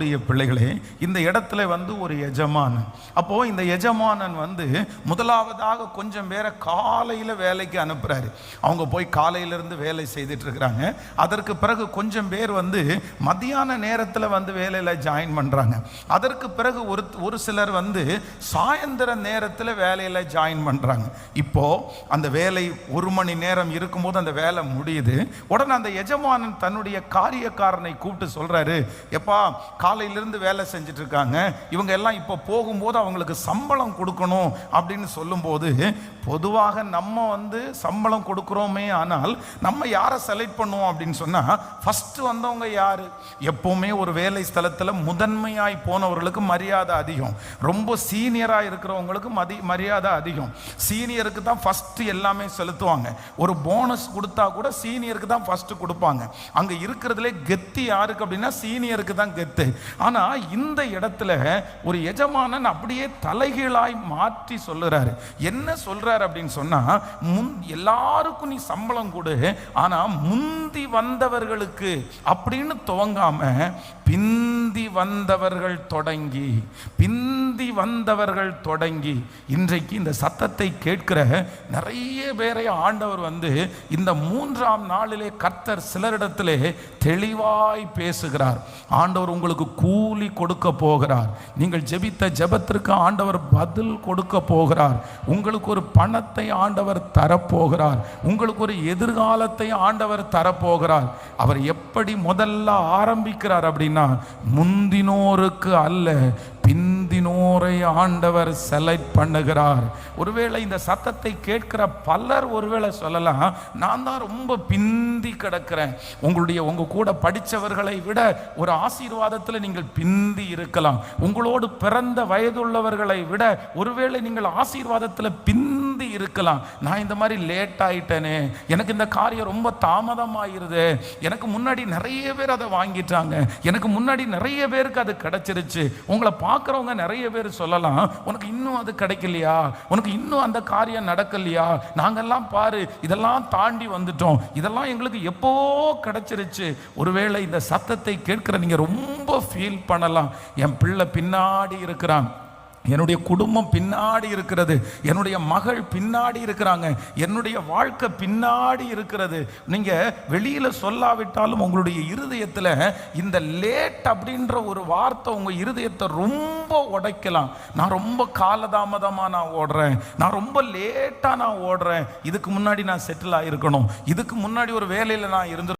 கர்த்தருடைய பிள்ளைகளே, இந்த இடத்துல ஒரு எஜமானன். அப்போ இந்த எஜமானன் முதலாவதாக கொஞ்சம் பேரை காலையில் வேலைக்கு அனுப்புறாரு. அவங்க போய் காலையிலிருந்து வேலை செய்துட்டு இருக்கிறாங்க. அதற்கு பிறகு கொஞ்சம் பேர் மத்தியான நேரத்தில் வேலையில் ஜாயின் பண்றாங்க. அதற்கு பிறகு ஒரு சிலர் சாயந்தர நேரத்தில் வேலையில் ஜாயின் பண்றாங்க. இப்போ அந்த வேலை 1 மணி நேரம் இருக்கும்போது அந்த வேலை முடியுது. உடனே அந்த எஜமானன் தன்னுடைய காரியக்காரனை கூப்பிட்டு சொல்றாரு, எப்பா காலையிலிருந்து வேலை செஞ்சுட்டு இருக்காங்க, இவங்க எல்லாம் இப்போ போகும்போது அவங்களுக்கு சம்பளம் கொடுக்கணும் அப்படின்னு சொல்லும்போது, பொதுவாக நம்ம சம்பளம் கொடுக்குறோமே, ஆனால் நம்ம யாரை செலக்ட் பண்ணுவோம் அப்படின்னு சொன்னா, ஃபர்ஸ்ட் வந்தவங்க யாரு? எப்பவுமே ஒரு வேலை ஸ்தலத்தில் முதன்மையாய் போனவர்களுக்கு மரியாதை அதிகம், ரொம்ப சீனியராக இருக்கிறவங்களுக்கு மரியாதை அதிகம். சீனியருக்கு தான் ஃபர்ஸ்ட் எல்லாமே செலுத்துவாங்க. ஒரு போனஸ் கொடுத்தா கூட சீனியருக்கு தான் ஃபர்ஸ்ட் கொடுப்பாங்க. அங்க இருக்கிறதுலே கெத்து யாருக்கு அப்படின்னா சீனியருக்கு தான் கெத்து. ஆனா இந்த இடத்துல ஒரு எஜமானன் அப்படியே தலைகீழாய் மாற்றி சொல்லுறாரு. என்ன சொல்றாரு அப்படின்னு சொன்னா, எல்லாருக்கும் நீ சம்பளம் கொடு, ஆனா முந்தி வந்தவர்களுக்கு அப்படின்னு துவங்காம பிந்தி வந்தவர்கள் தொடங்கி இன்றைக்கு இந்த சத்தத்தை கேட்கிற நிறைய பேரை ஆண்டவர் இந்த 3ஆம் நாளிலே கர்த்தர் சிலரிடத்திலே தெளிவாய் பேசுகிறார். ஆண்டவர் உங்களுக்கு கூலி கொடுக்க போகிறார். நீங்கள் ஜெபித்த ஜெபத்திற்கு ஆண்டவர் பதில் கொடுக்க போகிறார். உங்களுக்கு ஒரு பணத்தை ஆண்டவர் தரப்போகிறார். உங்களுக்கு ஒரு எதிர்காலத்தை ஆண்டவர் தரப்போகிறார். அவர் எப்படி முதல்ல ஆரம்பிக்கிறார் அப்படின்னா, முந்தினோருக்கு அல்ல பிந்தினோரை ஆண்டவர் செலக்ட் பண்ணுகிறார். ஒருவேளை இந்த சத்தத்தை கேட்கிற பலர் ஒருவேளை சொல்லலாம், நான் தான் ரொம்ப பிந்தி கிடக்கிறேன். உங்க கூட படித்தவர்களை விட ஒரு ஆசீர்வாதத்தில் நீங்கள் பிந்தி இருக்கலாம். உங்களோடு பிறந்த வயதுள்ளவர்களை விட ஒருவேளை நீங்கள் ஆசீர்வாதத்தில் பிந்தி இருக்கலாம். நான் இந்த மாதிரி லேட் ஆயிட்டேனே, எனக்கு இந்த காரியம் ரொம்ப தாமதமாயிருது, எனக்கு முன்னாடி நிறைய பேர் அதை வாங்கிட்டாங்க, எனக்கு முன்னாடி நிறைய பேருக்கு அது கிடைச்சிருச்சு. உங்களை பார்க்குறவங்க நிறைய பேர் சொல்லலாம், உனக்கு இன்னும் அது கிடைக்கலையா, உனக்கு இன்னும் அந்த காரியம் நடக்கலையா, நாங்கெல்லாம் பாரு இதெல்லாம் தாண்டி வந்துட்டோம், இதெல்லாம் எங்களுக்கு எப்போ கிடைச்சிருச்சு. ஒருவேளை இந்த சத்தத்தை கேட்கிற நீங்க ரொம்ப ஃபீல் பண்ணலாம், என் பிள்ளை பின்னாடி இருக்கிறான், என்னுடைய குடும்பம் பின்னாடி இருக்கிறது, என்னுடைய மகள் பின்னாடி இருக்கிறாங்க, என்னுடைய வாழ்க்கை பின்னாடி இருக்கிறது. நீங்க வெளியில சொல்லாவிட்டாலும் உங்களுடைய இருதயத்தில் இந்த லேட் அப்படின்ற ஒரு வார்த்தை உங்க இருதயத்தை ரொம்ப உடைக்கலாம். நான் ரொம்ப காலதாமதமா நான் ஓடுறேன், நான் ரொம்ப லேட்டா நான் ஓடுறேன், இதுக்கு முன்னாடி நான் செட்டில் ஆயிருக்கணும், இதுக்கு முன்னாடி ஒரு வேலையில நான் இருந்து